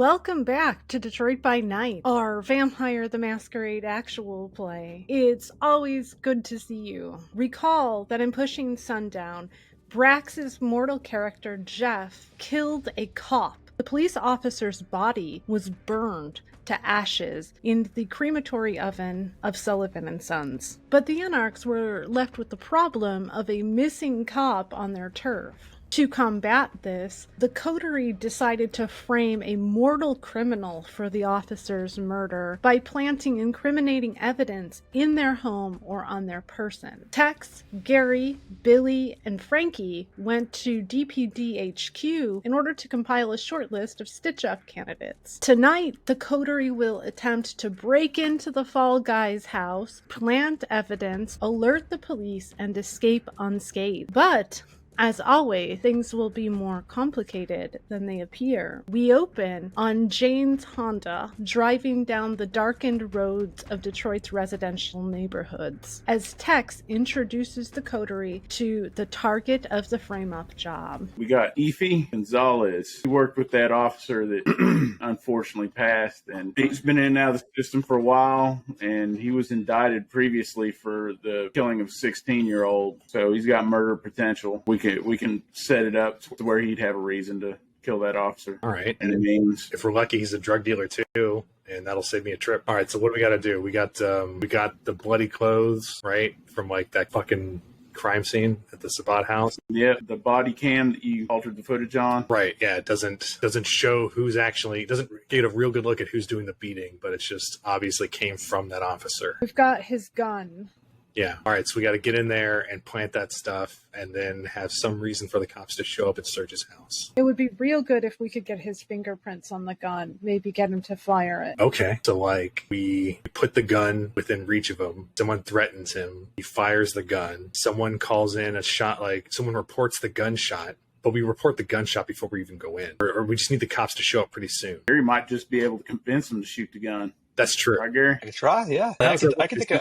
Welcome back to Detroit by Night, our Vampire the Masquerade actual play. It's always good to see you. Recall that in Pushing Sundown, Brax's mortal character Jeff killed a cop. The police officer's body was burned to ashes in the crematory oven of Sullivan and Sons. But the Anarchs were left with the problem of a missing cop on their turf. To combat this, the coterie decided to frame a mortal criminal for the officer's murder by planting incriminating evidence in their home or on their person. Tex, Gary, Billy, and Frankie went to DPD HQ in order to compile a short list of stitch-up candidates. Tonight, the coterie will attempt to break into the Fall Guy's house, plant evidence, alert the police, and escape unscathed. But as always, things will be more complicated than they appear. We open on Jane's Honda, driving down the darkened roads of Detroit's residential neighborhoods, as Tex introduces the coterie to the target of the frame-up job. We got Aoife Gonzalez. He worked with that officer that unfortunately passed, and he's been in and out of the system for a while, and he was indicted previously for the killing of a 16-year-old, so he's got murder potential. We can set it up to where he'd have a reason to kill that officer. All right. And it means if we're lucky, he's a drug dealer too, and that'll save me a trip. All right. So what do we got to do? We got the bloody clothes, right, from like that fucking crime scene at the Sabat house. Yeah, the body cam that you altered the footage on. Right. Yeah. It doesn't show who's actually, doesn't get a real good look at who's doing the beating, but it's just obviously came from that officer. We've got his gun. Yeah. All right. So we got to get in there and plant that stuff and then have some reason for the cops to show up and search his house. It would be real good if we could get his fingerprints on the gun, maybe get him to fire it. Okay. So like we put the gun within reach of him. Someone threatens him. He fires the gun. Someone calls in a shot, like someone reports the gunshot. But we report the gunshot before we even go in. Or we just need the cops to show up pretty soon. Gary might just be able to convince him to shoot the gun. That's true. Right, Gary? I can try, yeah. I can take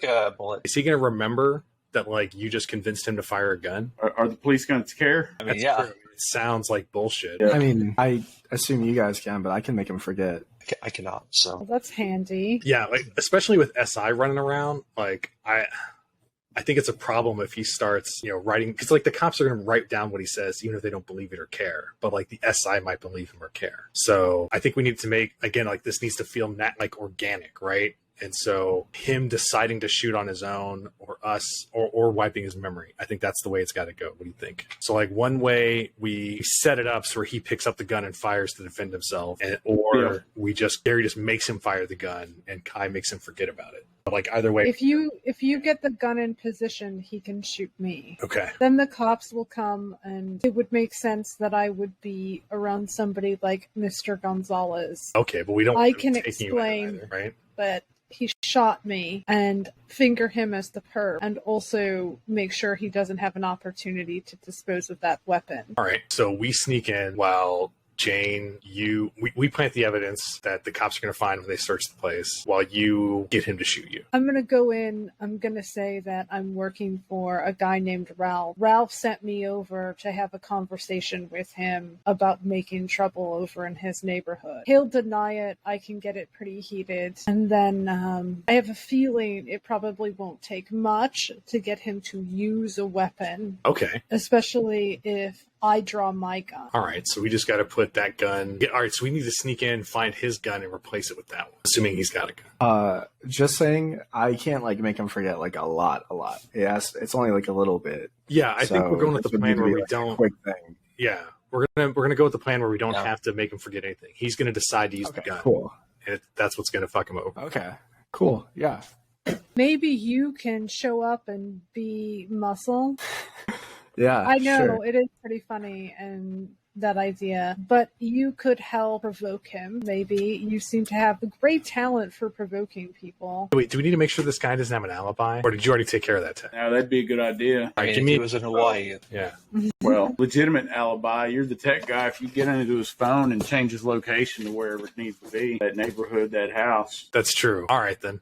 a bullet. Is he going to remember that, like, you just convinced him to fire a gun? Are the police going to care? I mean, That's yeah. true. It sounds like bullshit. Yeah. I mean, I assume you guys can, but I can make him forget. I cannot, so. Well, that's handy. Yeah, like, especially with SI running around, like, I think it's a problem if he starts, writing, because like the cops are going to write down what he says, even if they don't believe it or care. But like the SI might believe him or care. So I think we need to make, again, like this needs to feel like organic, right? And so him deciding to shoot on his own or us or wiping his memory, I think that's the way it's got to go. What do you think? So like one way we set it up so where he picks up the gun and fires to defend himself, or Gary just makes him fire the gun and Kai makes him forget about it. But like either way. If you get the gun in position, he can shoot me. Okay. Then the cops will come, and it would make sense that I would be around somebody like Mr. Gonzalez. Okay, but we don't. I can explain, either, right? But he shot me and finger him as the perp, and also make sure he doesn't have an opportunity to dispose of that weapon. All right, so we sneak in while Jane, we plant the evidence that the cops are going to find when they search the place while you get him to shoot you. I'm going to go in. I'm going to say that I'm working for a guy named Ralph. Ralph sent me over to have a conversation with him about making trouble over in his neighborhood. He'll deny it. I can get it pretty heated. And then I have a feeling it probably won't take much to get him to use a weapon. Okay. Especially if I draw my gun. All right, so we just got to put that gun. All right, so we need to sneak in, find his gun, and replace it with that one, assuming he's got a gun. Just saying, I can't like make him forget like a lot. Yes, it's only like a little bit. Yeah, I think we're going with the plan where we don't. Quick thing. Yeah, we're gonna go with the plan where we don't have to make him forget anything. He's gonna decide to use the gun. Cool. And that's what's gonna fuck him over. Okay. Cool. Yeah. Maybe you can show up and be muscle. Yeah, I know, sure. It is pretty funny, and that idea, but you could help provoke him. Maybe you seem to have a great talent for provoking people. Wait, do we need to make sure this guy doesn't have an alibi, or did you already take care of that, Ted? No, that'd be a good idea. I mean, if he was in Hawaii. Yeah. Well, legitimate alibi. You're the tech guy. If you get into his phone and change his location to wherever it needs to be, that neighborhood, that house. That's true. All right, then.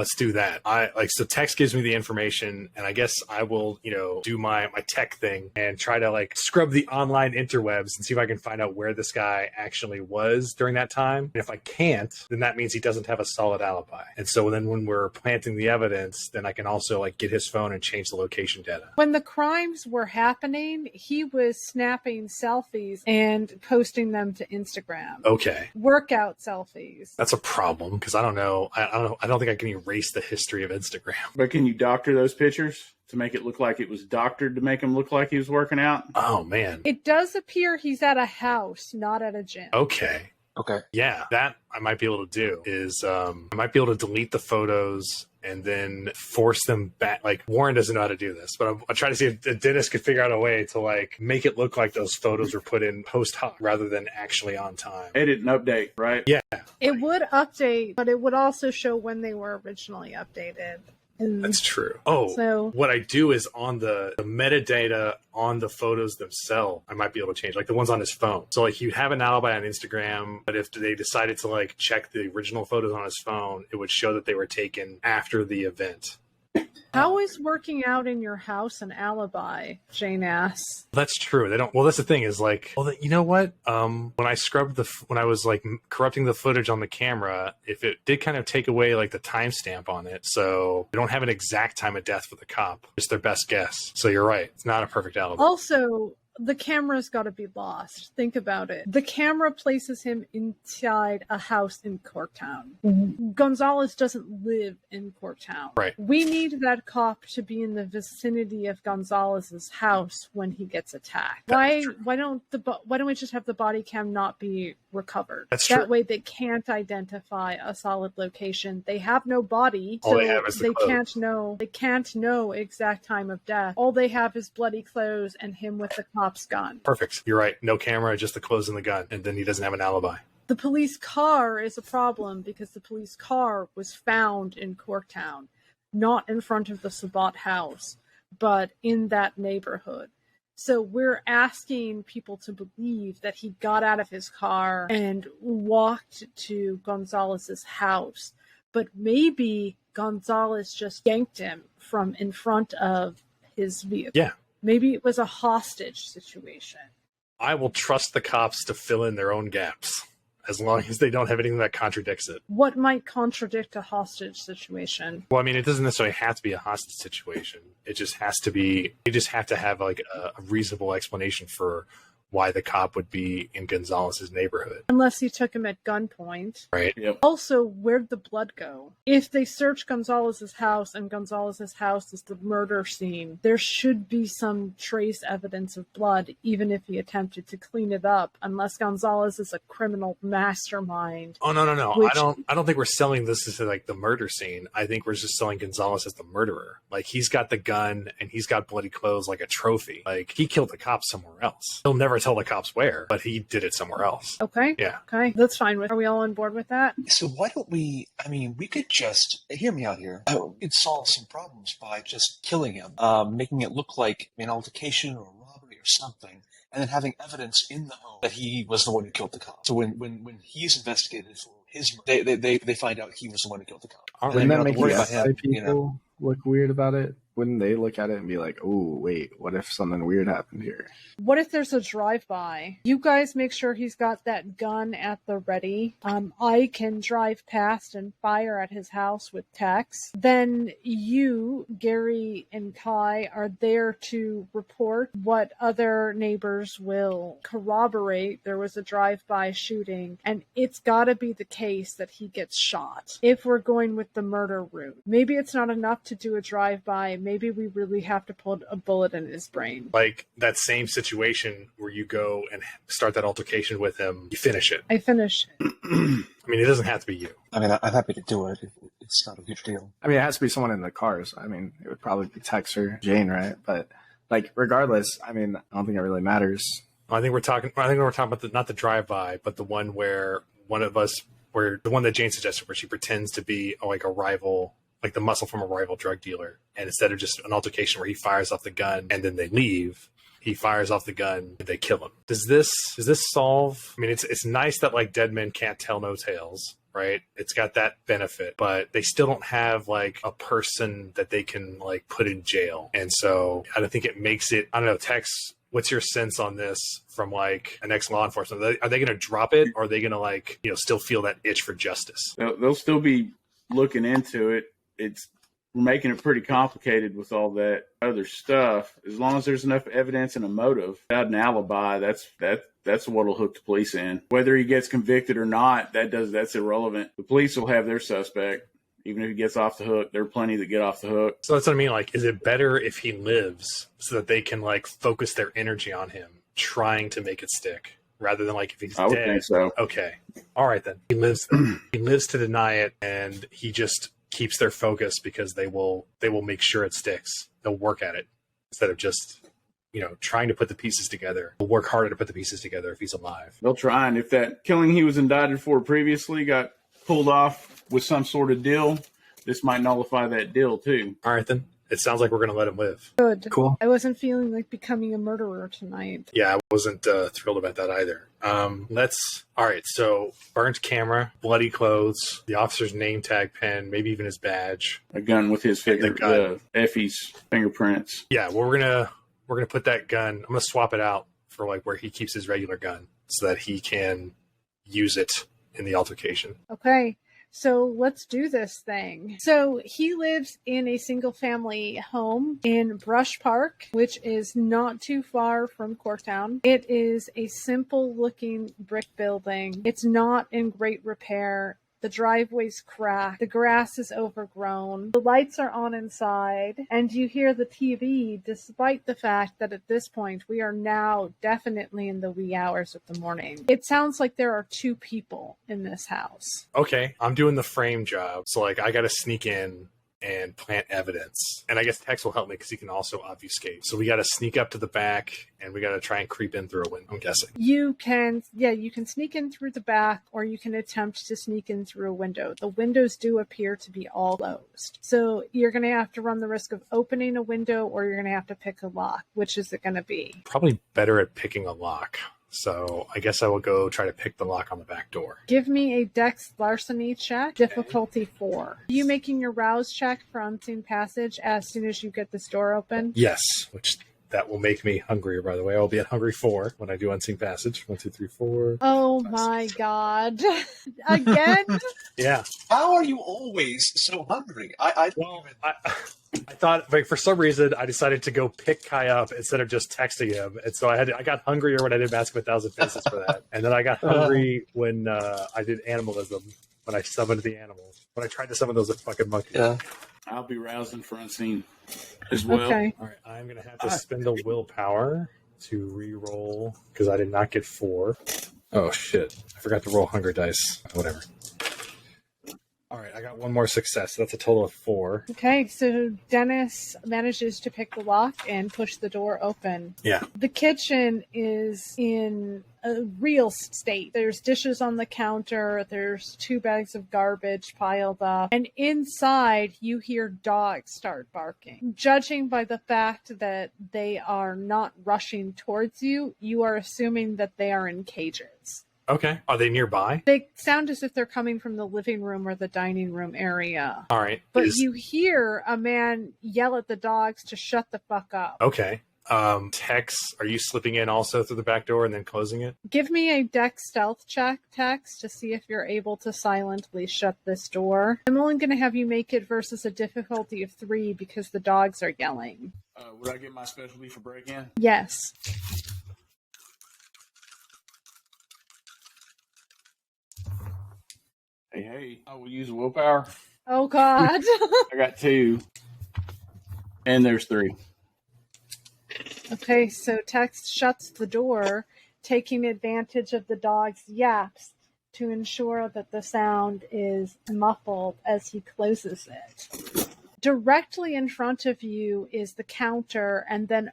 Let's do that. So text gives me the information, and I guess I will, do my tech thing and try to like scrub the online interwebs and see if I can find out where this guy actually was during that time. And if I can't, then that means he doesn't have a solid alibi. And so then when we're planting the evidence, then I can also like get his phone and change the location data. When the crimes were happening, he was snapping selfies and posting them to Instagram. Okay. Workout selfies. That's a problem because I don't know. I don't think I can erase the history of Instagram. But can you doctor those pictures to make it look like it was doctored to make him look like he was working out? Oh, man. It does appear he's at a house, not at a gym. Okay. Yeah, that I might be able to do is I might be able to delete the photos and then force them back. Like Warren doesn't know how to do this, but I'm trying to see if Dennis could figure out a way to like make it look like those photos were put in post hoc rather than actually on time. Edit and update, right? Yeah. It would update, but it would also show when they were originally updated. That's true. Oh, so what I do is on the metadata on the photos themselves, I might be able to change, like the ones on his phone. So like you have an alibi on Instagram, but if they decided to like check the original photos on his phone, it would show that they were taken after the event. How is working out in your house an alibi? Jane asks. That's true. They don't. Well, that's the thing is like, well, you know what? When I scrubbed when I was like corrupting the footage on the camera, if it did kind of take away like the timestamp on it, so they don't have an exact time of death for the cop. It's their best guess. So you're right. It's not a perfect alibi. Also, the camera's got to be lost. Think about it. The camera places him inside a house in Corktown. Gonzalez doesn't live in Corktown. Right. We need that cop to be in the vicinity of Gonzalez's house when he gets attacked. Why don't we just have the body cam not be recovered? That's true. That way they can't identify a solid location. They have no body, all so they have is the clothes. They can't know exact time of death. All they have is bloody clothes and him with the cop's gun. Perfect. You're right. No camera, just the clothes and the gun, and then he doesn't have an alibi. The police car is a problem because the police car was found in Corktown, not in front of the Sabat house, but in that neighborhood. So we're asking people to believe that he got out of his car and walked to Gonzalez's house. But maybe Gonzalez just yanked him from in front of his vehicle. Yeah. Maybe it was a hostage situation. I will trust the cops to fill in their own gaps as long as they don't have anything that contradicts it. What might contradict a hostage situation? Well, I mean, it doesn't necessarily have to be a hostage situation. It just has to be, you just have to have like a reasonable explanation for why the cop would be in Gonzalez's neighborhood. Unless he took him at gunpoint. Right. Yep. Also, where'd the blood go? If they search Gonzalez's house and Gonzalez's house is the murder scene, there should be some trace evidence of blood, even if he attempted to clean it up, unless Gonzalez is a criminal mastermind. Oh, no. Which, I don't think we're selling this as like the murder scene. I think we're just selling Gonzalez as the murderer. Like he's got the gun and he's got bloody clothes like a trophy. Like he killed the cop somewhere else. He'll never tell the cops where, but he did it somewhere else. Okay. Yeah. Okay. That's fine. Are we all on board with that? So why don't we, we could just, hear me out here, we could solve some problems by just killing him, making it look like an altercation or a robbery or something, and then having evidence in the home that he was the one who killed the cop. So when he's investigated for his, they find out he was the one who killed the cop. Wouldn't that make worry the about SI him, people look weird about it? Wouldn't they look at it and be like, oh, wait, what if something weird happened here? What if there's a drive-by? You guys make sure he's got that gun at the ready. I can drive past and fire at his house with Tex. Then you, Gary, and Kai are there to report what other neighbors will corroborate. There was a drive-by shooting, and it's got to be the case that he gets shot. If we're going with the murder route, maybe it's not enough to do a drive-by. Maybe we really have to put a bullet in his brain. Like that same situation where you go and start that altercation with him, you finish it. I finish it. I mean, it doesn't have to be you. I'm happy to do it. It's not a huge deal. It has to be someone in the cars. It would probably be Tex or Jane, right? But like, regardless, I don't think it really matters. I think we're talking about not the drive-by, but the one where the one that Jane suggested, where she pretends to be like a rival, like the muscle from a rival drug dealer. And instead of just an altercation where he fires off the gun and then they leave, He fires off the gun and they kill him. Does this solve? I mean, it's nice that like dead men can't tell no tales, right? It's got that benefit, but they still don't have like a person that they can like put in jail. And so I don't think it makes it, I don't know, Tex, what's your sense on this from like an ex-law enforcement? Are they going to drop it, or are they going to like, still feel that itch for justice? They'll still be looking into it. We're making it pretty complicated with all that other stuff. As long as there's enough evidence and a motive, without an alibi, that's what'll hook the police in. Whether he gets convicted or not, that's irrelevant. The police will have their suspect. Even if he gets off the hook, there are plenty that get off the hook. So that's what I mean. Like, is it better if he lives so that they can like focus their energy on him trying to make it stick, rather than like if he's dead? I would think so. Okay. All right, then. He lives. He lives to deny it, and he just keeps their focus because they will make sure it sticks. They'll work at it instead of just, trying to put the pieces together. They'll work harder to put the pieces together if he's alive. They'll try, and if that killing he was indicted for previously got pulled off with some sort of deal, this might nullify that deal too. All right, then. It sounds like we're going to let him live. Good. Cool. I wasn't feeling like becoming a murderer tonight. Yeah, I wasn't thrilled about that either. All right, so burnt camera, bloody clothes, the officer's name tag pen, maybe even his badge. A gun with his Effie's fingerprints. Yeah, well, we're gonna put that gun, I'm gonna swap it out for like where he keeps his regular gun so that he can use it in the altercation. Okay. So let's do this thing. So he lives in a single family home in Brush Park, which is not too far from Corktown. It is a simple looking brick building. It's not in great repair. The driveway's cracked. The grass is overgrown. The lights are on inside. And you hear the TV, despite the fact that at this point we are now definitely in the wee hours of the morning. It sounds like there are 2 people in this house. Okay, I'm doing the frame job. So like I got to sneak in and plant evidence. And I guess Tex will help me because he can also obfuscate. So we got to sneak up to the back and we got to try and creep in through a window, I'm guessing. You can sneak in through the back, or you can attempt to sneak in through a window. The windows do appear to be all closed. So you're going to have to run the risk of opening a window, or you're going to have to pick a lock. Which is it going to be? Probably better at picking a lock. So I guess I will go try to pick the lock on the back door. Give me a Dex larceny check, difficulty 4. Are you making your rouse check for unseen passage as soon as you get this door open? Yes, which that will make me hungrier, by the way. I'll be at hungry 4 when I do unseen passage. 1, 2, 3, 4. Oh 5, my 6. God. Again? Yeah. How are you always so hungry? I thought, like, for some reason, I decided to go pick Kai up instead of just texting him. And so I got hungrier when I did Mask of 1,000 Faces for that. And then I got hungry when I did animalism, when I summoned the animals. When I tried to summon those fucking monkeys. Yeah. I'll be rousing for unseen as well. Okay. All right, I'm going to have to spend a willpower to re-roll because I did not get 4. Oh, shit. I forgot to roll hunger dice. Whatever. All right, I got 1 more success. That's a total of 4. Okay, so Dennis manages to pick the lock and push the door open. Yeah. The kitchen is in a real state. There's dishes on the counter. There's 2 bags of garbage piled up. And inside, you hear dogs start barking. Judging by the fact that they are not rushing towards you, you are assuming that they are in cages. Okay. Are they nearby? They sound as if they're coming from the living room or the dining room area. All right. But you hear a man yell at the dogs to shut the fuck up. Okay. Tex, are you slipping in also through the back door and then closing it? Give me a Dex stealth check, Tex, to see if you're able to silently shut this door. I'm only going to have you make it versus a difficulty of 3 because the dogs are yelling. Would I get my specialty for break-in? Yes. Hey, I will use a willpower. Oh, God. I got 2. And there's 3. Okay, so Tex shuts the door, taking advantage of the dog's yaps to ensure that the sound is muffled as he closes it. Directly in front of you is the counter, and then,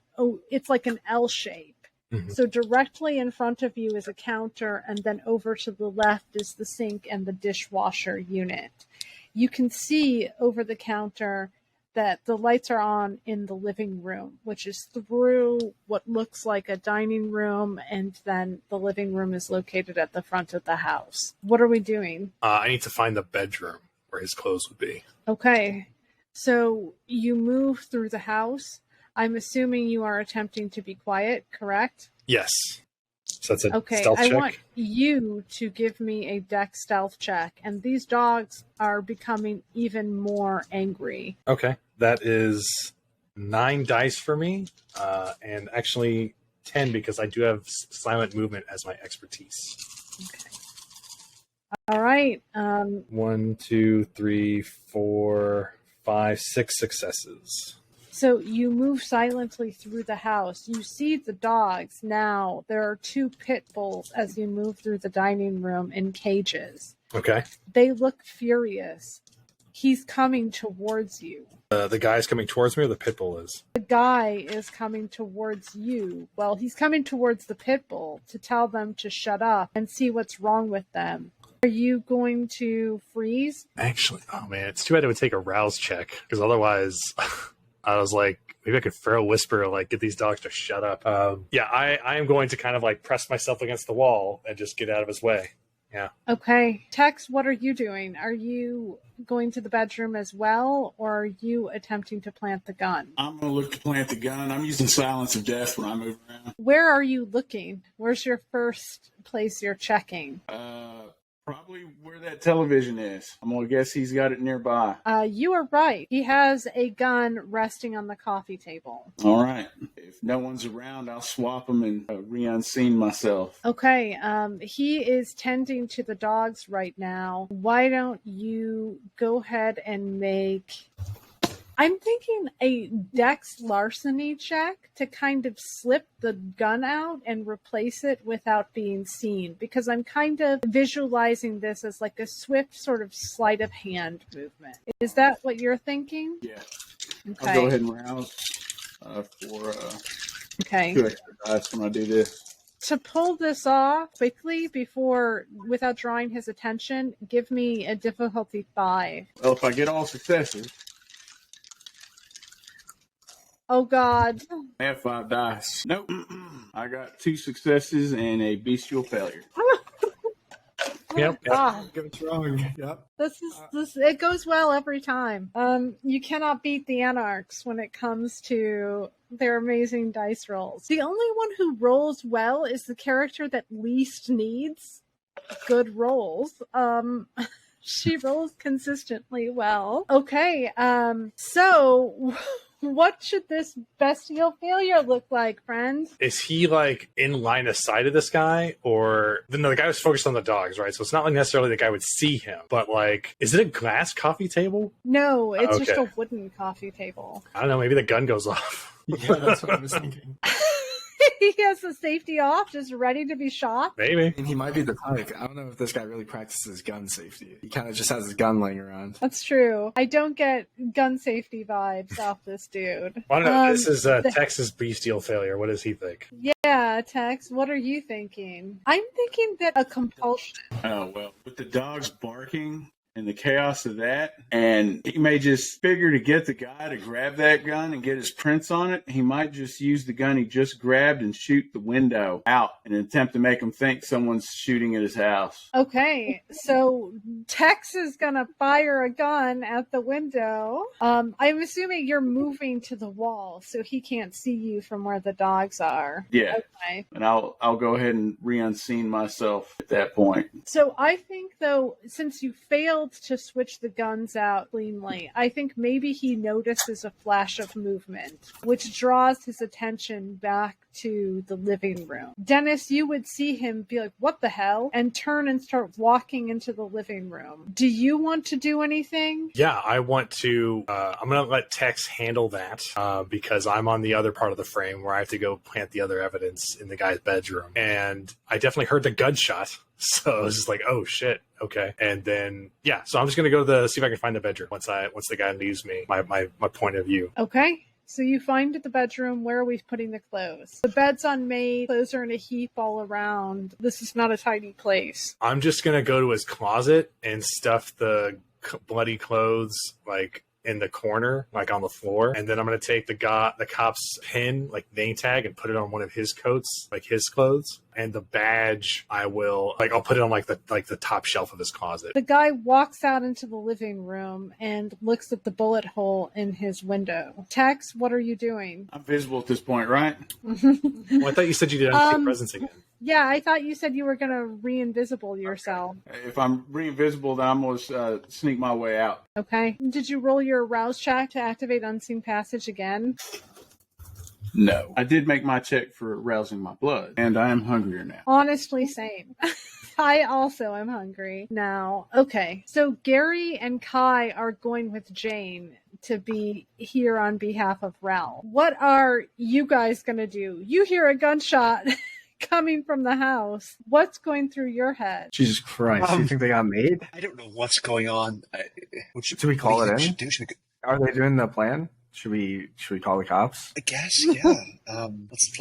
it's like an L shape. Mm-hmm. So directly in front of you is a counter, and then over to the left is the sink and the dishwasher unit. You can see over the counter that the lights are on in the living room, which is through what looks like a dining room, and then the living room is located at the front of the house. What are we doing? I need to find the bedroom where his clothes would be. Okay. So you move through the house. I'm assuming you are attempting to be quiet, correct? Yes. So that's a Okay, stealth I check. want you to give me a dex stealth check. And these dogs are becoming even more angry. Okay. That is 9 dice for me, and actually 10 because I do have silent movement as my expertise. Okay. All right. 1, 2, 3, 4, 5, 6 successes. So you move silently through the house. You see the dogs now. There are 2 pit bulls as you move through the dining room in cages. Okay. They look furious. He's coming towards you. The guy's coming towards me, or the pit bull is? The guy is coming towards you. Well, he's coming towards the pit bull to tell them to shut up and see what's wrong with them. Are you going to freeze? Actually, oh man, it's too bad it would take a rouse check, because otherwise I was like, maybe I could feral whisper, like, get these dogs to shut up. Yeah, I am going to kind of like press myself against the wall and just get out of his way. Yeah. Okay. Tex, what are you doing? Are you going to the bedroom as well, or are you attempting to plant the gun? I'm going to look to plant the gun. I'm using silence of death when I move around. Where are you looking? Where's your first place you're checking? Probably where that television is. I'm going to guess he's got it nearby. You are right. He has a gun resting on the coffee table. All right. If no one's around, I'll swap them and re-unseen myself. Okay. He is tending to the dogs right now. Why don't you go ahead and make... I'm thinking a dex larceny check to kind of slip the gun out and replace it without being seen, because I'm kind of visualizing this as like a swift sort of sleight of hand movement. Is that what you're thinking? Yeah. Okay. I'll go ahead and rouse for Okay. 2 extra dice when I do this. To pull this off quickly without drawing his attention, give me a difficulty 5. Well, if I get all successes, Oh God. I have 5 dice. Nope. I got 2 successes and a bestial failure. Yep. Ah, It's wrong. Yep. this it goes well every time. You cannot beat the Anarchs when it comes to their amazing dice rolls. The only one who rolls well is the character that least needs good rolls. She rolls consistently well. Okay, so what should this bestial failure look like, friend? Is he like in line of sight of this guy, or no? The guy was focused on the dogs, right? So it's not like necessarily the guy would see him, but like, is it a glass coffee table? No, it's just Okay. a wooden coffee table. I don't know. Maybe the gun goes off. Yeah, that's what I was thinking. He has the safety off, just ready to be shot. Maybe. And he might be the type. I don't know if this guy really practices gun safety. He kind of just has his gun laying around. That's true. I don't get gun safety vibes off this dude. I don't know. This is Texas bestial failure. What does he think? Yeah, Tex, what are you thinking? I'm thinking that a compulsion. Oh, well, with the dogs barking and the chaos of that, and he may just figure to get the guy to grab that gun and get his prints on it, he might just use the gun he just grabbed and shoot the window out in an attempt to make him think someone's shooting at his house. Okay, so Tex is gonna fire a gun at the window. I'm assuming you're moving to the wall so he can't see you from where the dogs are. Yeah. Okay. And I'll go ahead and re-unseen myself at that point. So I think, though, since you failed to switch the guns out cleanly, I think maybe he notices a flash of movement, which draws his attention back to the living room. Dennis, you would see him be like, what the hell? And turn and start walking into the living room. Do you want to do anything? Yeah, I want to. I'm going to let Tex handle that because I'm on the other part of the frame where I have to go plant the other evidence in the guy's bedroom. And I definitely heard the gunshot. So I was just like, oh shit, okay. And then yeah, so I'm just gonna go to see if I can find the bedroom once the guy leaves me my point of view. Okay. So you find the bedroom. Where are we putting the clothes? The bed's unmade. Clothes are in a heap all around. This is not a tidy place. I'm just gonna go to his closet and stuff the bloody clothes like in the corner, like on the floor, and then I'm gonna take the cop's pin, like name tag, and put it on one of his coats, like his clothes, and the badge I'll put it on like the top shelf of his closet. The guy walks out into the living room and looks at the bullet hole in his window. Tex, what are you doing? I'm visible at this point, right? Well, I thought you said you did unseen presence again. Yeah, I thought you said you were going to re-invisible yourself. If I'm re-invisible, then I'm going to sneak my way out. Okay. Did you roll your arouse check to activate unseen passage again? No. I did make my check for rousing my blood, and I am hungrier now. Honestly, same. I also am hungry now. Okay, so Gary and Kai are going with Jane to be here on behalf of Ralph. What are you guys going to do? You hear a gunshot coming from the house. What's going through your head? Jesus Christ. You think they got made? I don't know what's going on. Should we call it in? Should we, Are they doing the plan? Should we call the cops? I guess, yeah. Let's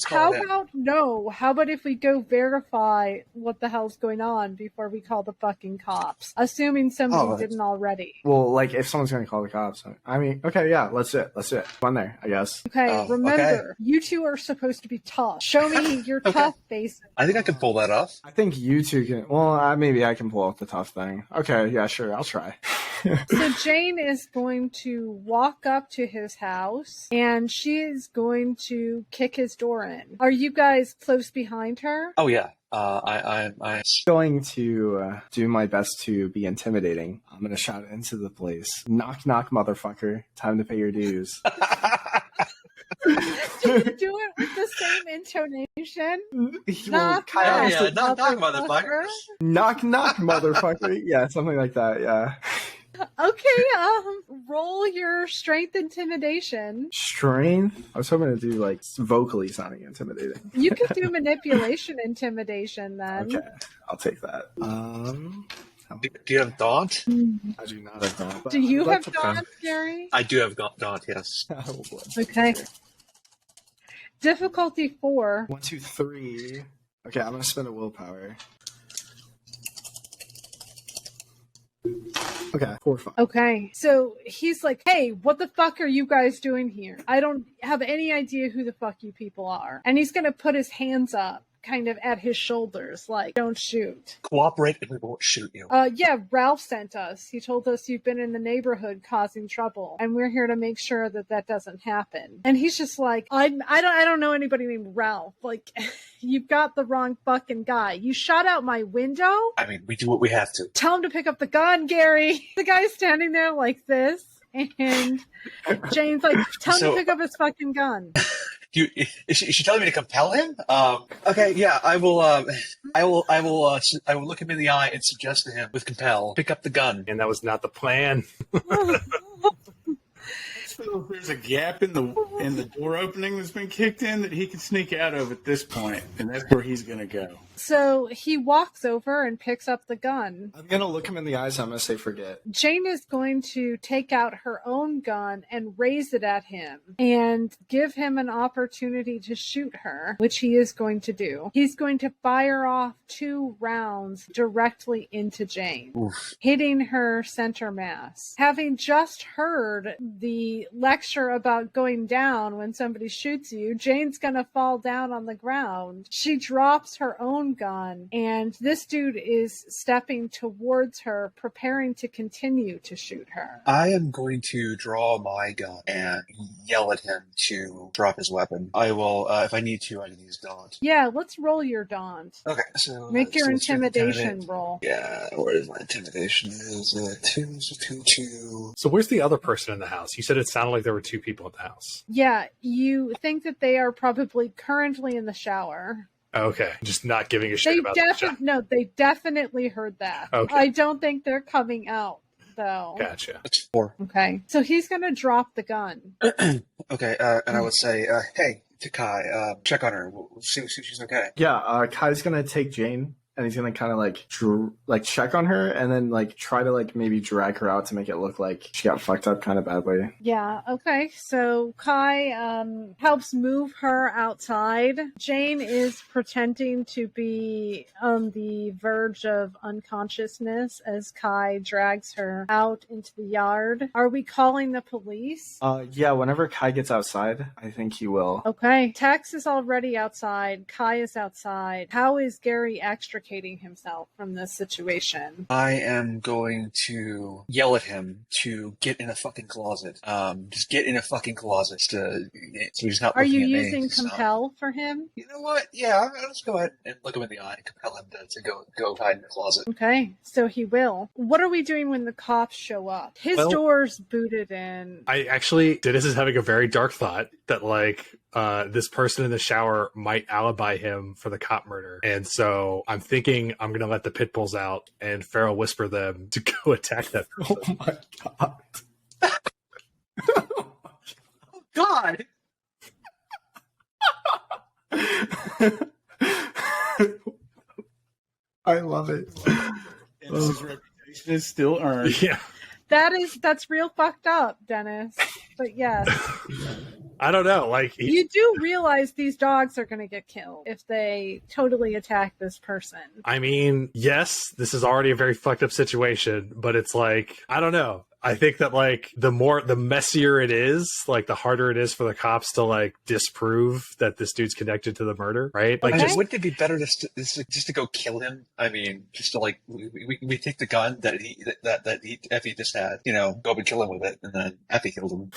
call it in. How about if we go verify what the hell's going on before we call the fucking cops? Assuming somebody didn't already. Well, like, if someone's going to call the cops. I mean, okay, yeah, let's do it. One there, I guess. Okay, remember, you two are supposed to be tough. Show me your tough faces. I think I can pull that off. I think you two can. Well, maybe I can pull off the tough thing. Okay, yeah, sure, I'll try. So Jane is going to walk up to his house and she is going to kick his door in. Are you guys close behind her? Oh yeah. I'm going to do my best to be intimidating. I'm going to shout into the place. Knock, knock, motherfucker. Time to pay your dues. Do you do it with the same intonation? Knock, knock, motherfucker. Knock, knock, motherfucker. Yeah, something like that, yeah. Okay, roll your strength intimidation. Strength? I was hoping to do, like, vocally sounding intimidating. You could do manipulation intimidation, then. Okay, I'll take that. Do you have Daunt? I do not have Daunt. Do you have Daunt, Gary? I do have Daunt, yes. Oh, boy. Okay. Difficulty 4. 1, 2, 3. Okay, I'm going to spend a willpower. Okay, 4, 5. Okay, so he's like, hey, what the fuck are you guys doing here? I don't have any idea who the fuck you people are. And he's going to put his hands up, kind of at his shoulders, like, don't shoot. Cooperate and we won't shoot you. Yeah, Ralph sent us. He told us you've been in the neighborhood causing trouble, and we're here to make sure that that doesn't happen. And he's just like, I don't know anybody named Ralph. Like, you've got the wrong fucking guy. You shot out my window? I mean, we do what we have to. Tell him to pick up the gun, Gary. The guy's standing there like this, and Jane's like, tell him to pick up his fucking gun. Is she telling me to compel him? Okay, yeah, I will look him in the eye and suggest to him with compel, pick up the gun. And that was not the plan. So there's a gap in the door opening that's been kicked in that he can sneak out of at this point, and that's where he's going to go. So he walks over and picks up the gun. I'm going to look him in the eyes. I'm going to say forget. Jane is going to take out her own gun and raise it at him and give him an opportunity to shoot her, which he is going to do. He's going to fire off 2 rounds directly into Jane, hitting her center mass. Having just heard the lecture about going down when somebody shoots you, Jane's going to fall down on the ground. She drops her own gun, and this dude is stepping towards her, preparing to continue to shoot her. I am going to draw my gun and yell at him to drop his weapon. I will, if I need to, I can use Daunt. Yeah, let's roll your Daunt. Okay, so... Make your intimidation roll. Yeah, where is my intimidation? Is it 2? So where's the other person in the house? You said it sounded like there were 2 people at the house. Yeah, you think that they are probably currently in the shower. Okay, just not giving a shit about that. No, they definitely heard that. Okay. I don't think they're coming out, though. Gotcha. That's 4. Okay, so he's going to drop the gun. Okay, and I would say, hey, to Kai, check on her. We'll see if she's okay. Yeah, Kai's going to take Jane and he's gonna kind of like check on her, and then like try to like maybe drag her out to make it look like she got fucked up kind of badly. Yeah, okay. So Kai helps move her outside. Jane is pretending to be on the verge of unconsciousness as Kai drags her out into the yard. Are we calling the police? Yeah, whenever Kai gets outside, I think he will. Okay. Tex is already outside. Kai is outside. How is Gary extricating himself from this situation? I am going to yell at him to get in a fucking closet. Just get in a fucking closet so he's not Are looking you at me. using compel for him? You know what? Yeah, let's go ahead and look him in the eye and compel him to go hide in the closet. Okay, so he will. What are we doing when the cops show up? His door's booted in. I actually, Dennis is having a very dark thought that like this person in the shower might alibi him for the cop murder. And so I'm thinking I'm going to let the pit bulls out and feral whisper them to go attack that person. Oh my god. Oh god! I love it. His reputation is still earned. Yeah. That's real fucked up, Dennis. But yes. I don't know. Like you do realize these dogs are going to get killed if they totally attack this person. I mean, yes, this is already a very fucked up situation, but it's like, I don't know. I think that like the messier it is, like the harder it is for the cops to like disprove that this dude's connected to the murder, right? Like, wouldn't it be better just to go kill him? I mean, just to like we take the gun that Effie just had, go up and kill him with it, and then Effie killed him.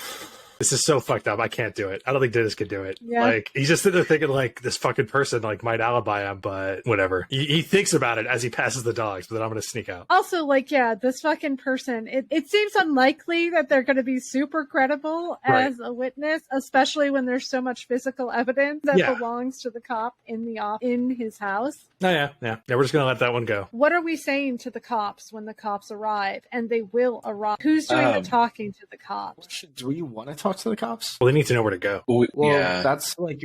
This is so fucked up. I can't do it. I don't think Dennis could do it. Yeah. Like, he's just sitting there thinking, like, this fucking person, like, might alibi him, but whatever. He thinks about it as he passes the dogs, but then I'm going to sneak out. Also, like, yeah, this fucking person, it seems unlikely that they're going to be super credible as a witness, especially when there's so much physical evidence that belongs to the cop in his house. Oh, yeah. We're just going to let that one go. What are we saying to the cops when the cops arrive? And they will arrive. Who's doing the talking to the cops? Do we want to talk to the cops? Well, they need to know where to go. Well, that's like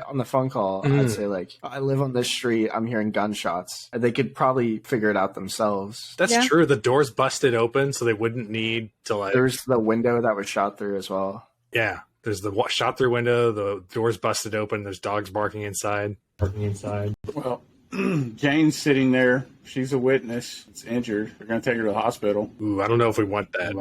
on the phone call. I'd say like, I live on this street. I'm hearing gunshots. They could probably figure it out themselves. That's true. The door's busted open, so they wouldn't need to like. There's the window that was shot through as well. Yeah, there's the shot through window. The door's busted open. There's dogs barking inside. Well, Jane's sitting there. She's a witness. It's injured. They're going to take her to the hospital. Ooh, I don't know if we want that.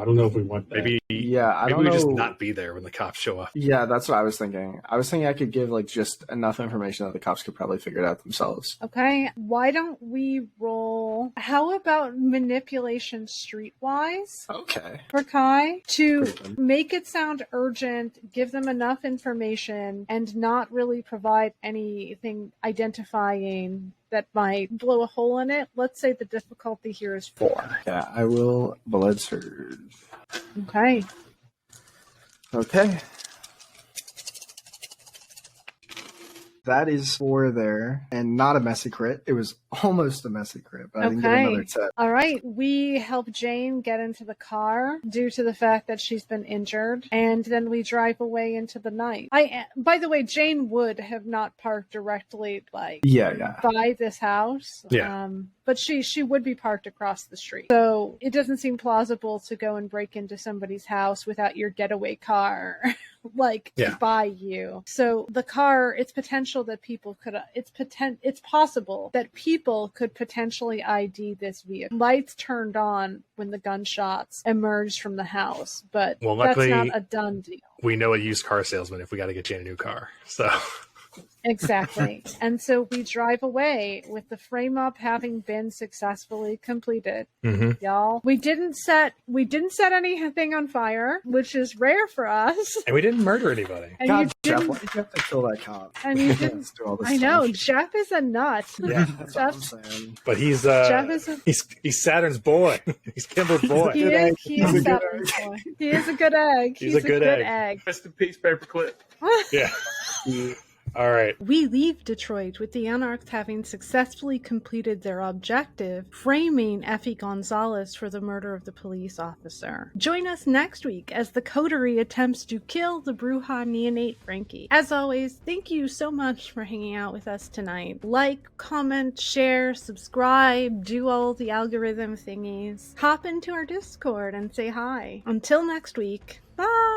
Maybe we just not be there when the cops show up. Yeah, that's what I was thinking. I was thinking I could give like just enough information that the cops could probably figure it out themselves. Okay, why don't we roll? How about manipulation streetwise? Okay. For Kai to make it sound urgent, give them enough information, and not really provide anything identifying that might blow a hole in it. Let's say the difficulty here is 4. Yeah, I will blood surge. Okay. That is 4 there, and not a messy crit. It was almost a messy crit, but I didn't get another tip. All right. We help Jane get into the car due to the fact that she's been injured, and then we drive away into the night. By the way, Jane would have not parked directly by this house. Yeah. But she would be parked across the street. So it doesn't seem plausible to go and break into somebody's house without your getaway car by you. So the car, it's potential that people could, it's possible that people could potentially ID this vehicle. Lights turned on when the gunshots emerged from the house, but luckily, that's not a done deal. We know a used car salesman if we got to get Jane a new car. So Exactly. And so we drive away with the frame up having been successfully completed. Mm-hmm. Y'all, we didn't set anything on fire, which is rare for us. And we didn't murder anybody. And God, Jeff, why did you have to kill that cop? And you didn't do all this stuff. know, Jeff is a nut. Yeah, that's what I'm saying. But he's he's Saturn's boy. He's Kimball's boy. He is Saturn's boy. He is a good egg. He's a good egg. Rest in peace, paperclip. Yeah. All right. We leave Detroit with the Anarchs having successfully completed their objective, framing Effie Gonzalez for the murder of the police officer. Join us next week as the coterie attempts to kill the Bruja neonate Frankie. As always, thank you so much for hanging out with us tonight. Like, comment, share, subscribe, do all the algorithm thingies. Hop into our Discord and say hi. Until next week, bye!